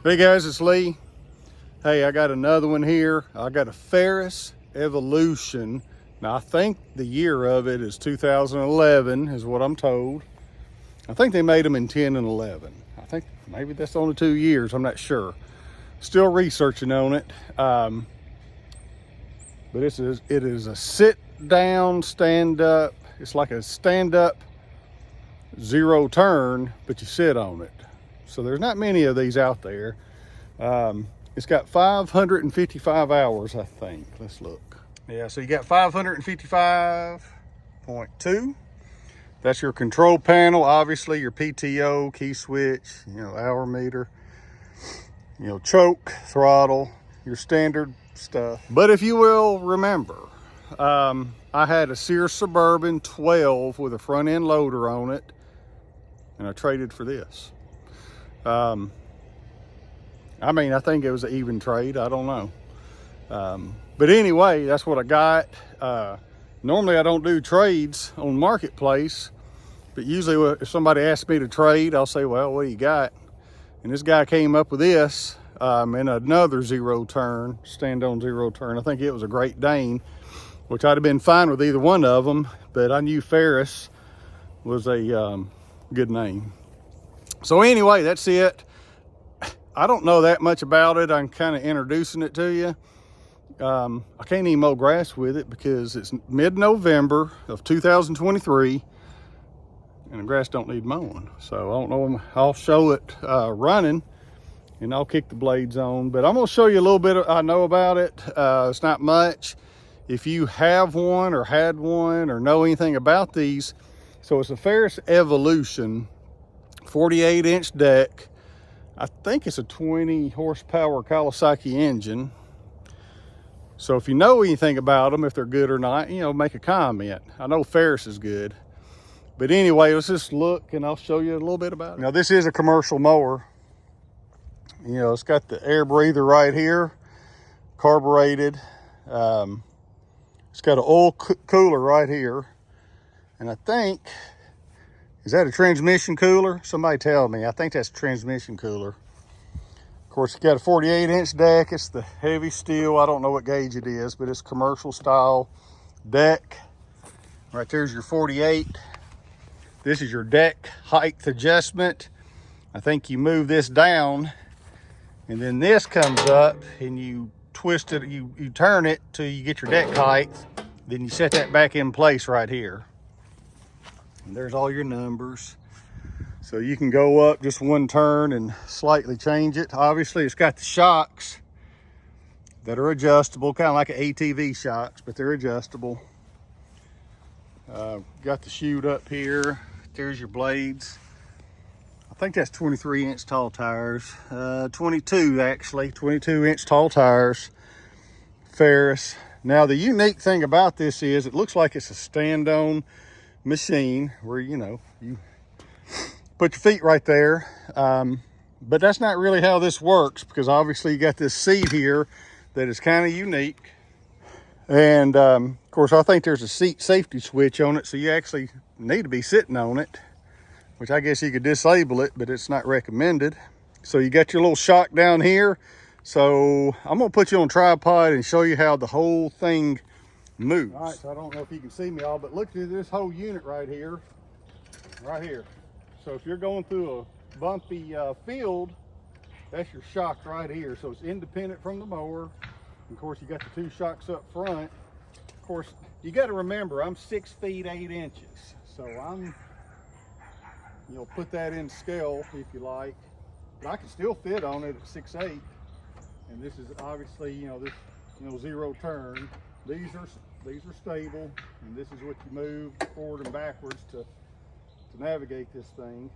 Hey guys, it's Lee. Hey, I got another one here. I got a Ferris Evolution. Now I think the year of it is 2011 is what I'm told. I think they made them in 10 and 11. I think maybe that's only 2 years. I'm not sure. Still researching on it. But it is a sit down, stand up. It's like a stand up zero turn, but you sit on it. So there's not many of these out there. It's got 555 hours, I think. Let's look. Yeah, so you got 555.2. That's your control panel, obviously your PTO, key switch, hour meter, choke, throttle, your standard stuff. But if you will remember, I had a Sears Suburban 12 with a front end loader on it, and I traded for this. I think it was an even trade. I don't know. But anyway, that's what I got. Normally I don't do trades on Marketplace, but usually if somebody asks me to trade, I'll say, well, what do you got? And this guy came up with this in another zero turn, stand-on zero turn. I think it was a Great Dane, which I'd have been fine with either one of them, but I knew Ferris was a good name. So anyway, that's it. I don't know that much about it. I'm kind of introducing it to you. I can't even mow grass with it because it's mid-November of 2023 and the grass don't need mowing. So I don't know. I'll show it running and I'll kick the blades on, but I'm going to show you a little bit I know about it. It's not much. If you have one or had one or know anything about these, so it's a Ferris Evolution 48-inch deck. I think it's a 20 horsepower Kawasaki engine. So if you know anything about them, if they're good or not, make a comment. I know Ferris is good. But anyway, let's just look and I'll show you a little bit about it. Now this is a commercial mower. It's got the air breather right here, carbureted. It's got an oil cooler right here. And I think, is that a transmission cooler? Somebody tell me. I think that's a transmission cooler. Of course, it's got a 48-inch deck. It's the heavy steel. I don't know what gauge it is, but it's commercial style deck. Right there's your 48. This is your deck height adjustment. I think you move this down, and then this comes up, and you twist it, you turn it till you get your deck height. Then you set that back in place right here. And there's all your numbers. So you can go up just one turn and slightly change it. Obviously, it's got the shocks that are adjustable, kind of like an ATV shocks, but they're adjustable. Got the chute up here. There's your blades. I think that's 23-inch tall tires. 22 actually, 22-inch tall tires. Ferris. Now the unique thing about this is it looks like it's a stand-on machine where you put your feet right there, but that's not really how this works, because obviously you got this seat here that is kind of unique, and of course I think there's a seat safety switch on it, so you actually need to be sitting on it, which I guess you could disable it, but it's not recommended. So you got your little shock down here. So I'm gonna put you on tripod and show you how the whole thing moves. All right, so I don't know if you can see me all, but look at this whole unit right here. So if you're going through a bumpy field, that's your shock right here. So it's independent from the mower. Of course, you got the two shocks up front. Of course, you got to remember, I'm 6 feet 8 inches. So put that in scale if you like. But I can still fit on it at 6'8". And this is obviously, zero turn. These are stable, and this is what you move forward and backwards to navigate this thing.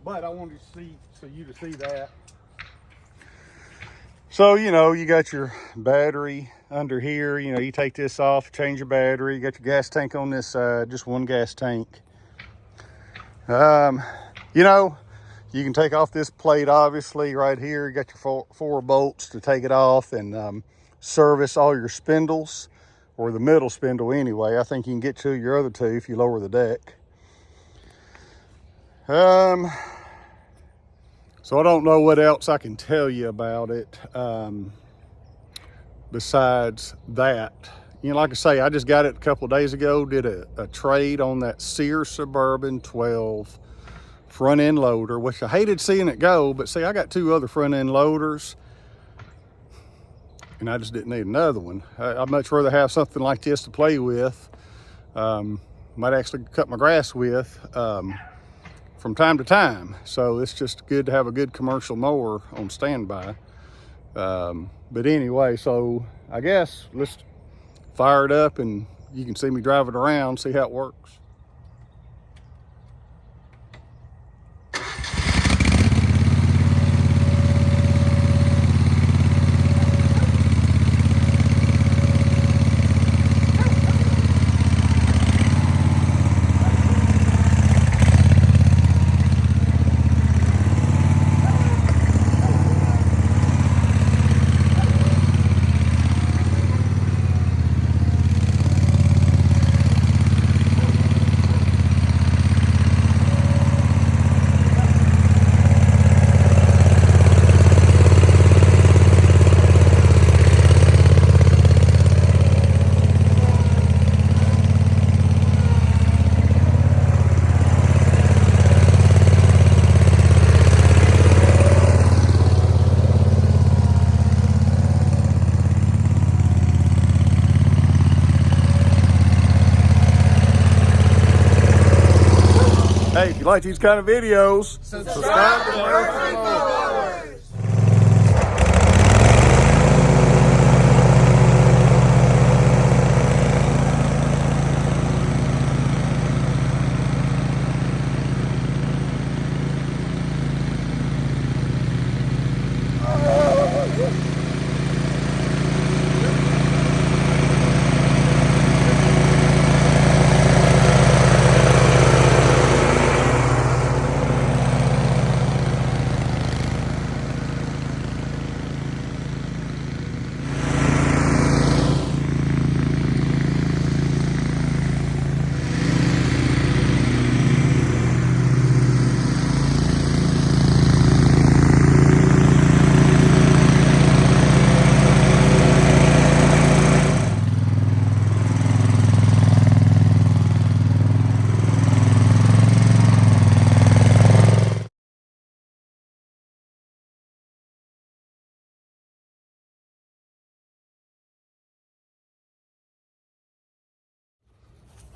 But I wanted to you to see that. So you got your battery under here. You take this off, change your battery. You got your gas tank on this side, just one gas tank. You can take off this plate, obviously, right here. You got your four bolts to take it off and service all your spindles, or the middle spindle anyway. I think you can get to your other two if you lower the deck. So I don't know what else I can tell you about it besides that. You know, like I say, I just got it a couple of days ago, did a trade on that Sears Suburban 12 front end loader, which I hated seeing it go, but see, I got 2 other front end loaders and I just didn't need another one. I'd much rather have something like this to play with. Might actually cut my grass with from time to time. So it's just good to have a good commercial mower on standby. But anyway, so I guess let's fire it up and you can see me drive it around, see how it works. Hey, if you like these kind of videos, subscribe to Mower.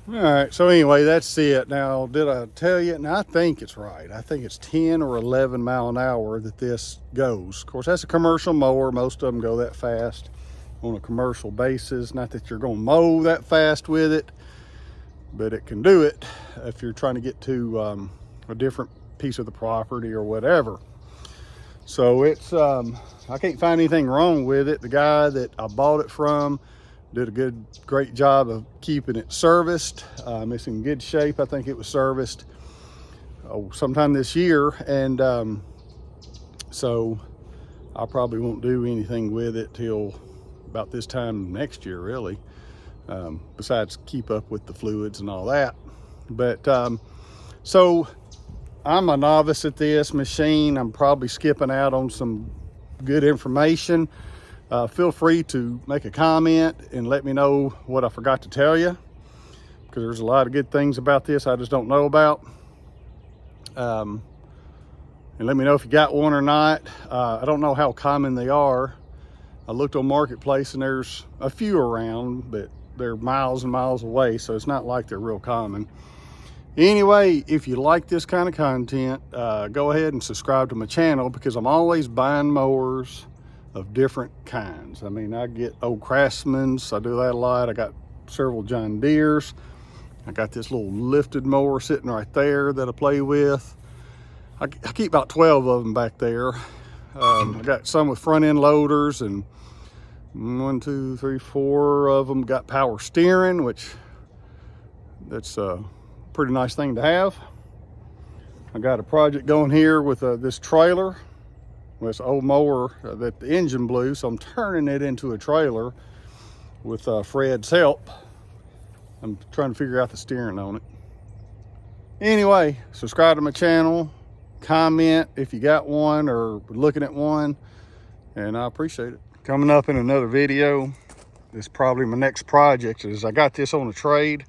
All right, so anyway, that's it. Now, did I tell you? Now, I think it's right. I think it's 10 or 11 mile an hour that this goes. Of course, that's a commercial mower. Most of them go that fast on a commercial basis. Not that you're going to mow that fast with it, but it can do it if you're trying to get to a different piece of the property or whatever. So it's, I can't find anything wrong with it. The guy that I bought it from did a great job of keeping it serviced. It's in good shape. I think it was serviced sometime this year. And so I probably won't do anything with it till about this time next year, really. Besides keep up with the fluids and all that. But so I'm a novice at this machine. I'm probably skipping out on some good information. Feel free to make a comment and let me know what I forgot to tell you, because there's a lot of good things about this I just don't know about. And let me know if you got one or not. I don't know how common they are. I looked on Marketplace and there's a few around, but they're miles and miles away, so it's not like they're real common. Anyway, if you like this kind of content, go ahead and subscribe to my channel, because I'm always buying mowers of different kinds. I mean, I get old Craftsman's, I do that a lot. I got several John Deere's. I got this little lifted mower sitting right there that I play with. I keep about 12 of them back there. I got some with front end loaders, and 1, 2, 3, 4 of them got power steering, which that's a pretty nice thing to have. I got a project going here with this trailer. This old mower that the engine blew, so I'm turning it into a trailer with Fred's help. I'm trying to figure out the steering on it. Anyway, subscribe to my channel, comment if you got one or looking at one, and I appreciate it. Coming up in another video, this is probably my next project, is I got this on a trade.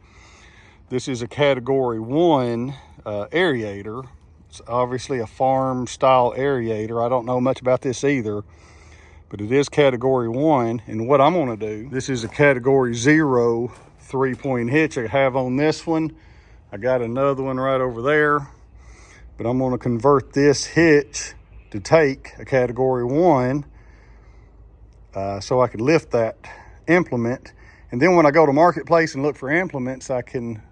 This is a category 1 aerator. It's obviously a farm style aerator. I don't know much about this either, but it is category 1. And what I'm gonna do, this is a category 0 3-point hitch I have on this one. I got another one right over there, but I'm gonna convert this hitch to take a category 1 so I can lift that implement. And then when I go to Marketplace and look for implements, I can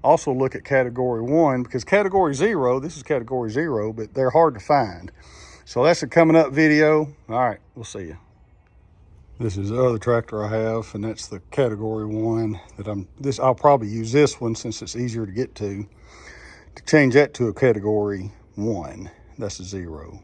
also look at category 1, because category 0, this is category 0, but they're hard to find. So that's a coming up video. All right, we'll see you. This is the other tractor I have, and that's the category 1 that I'll probably use this one since it's easier to get to change that to a category 1. That's a 0.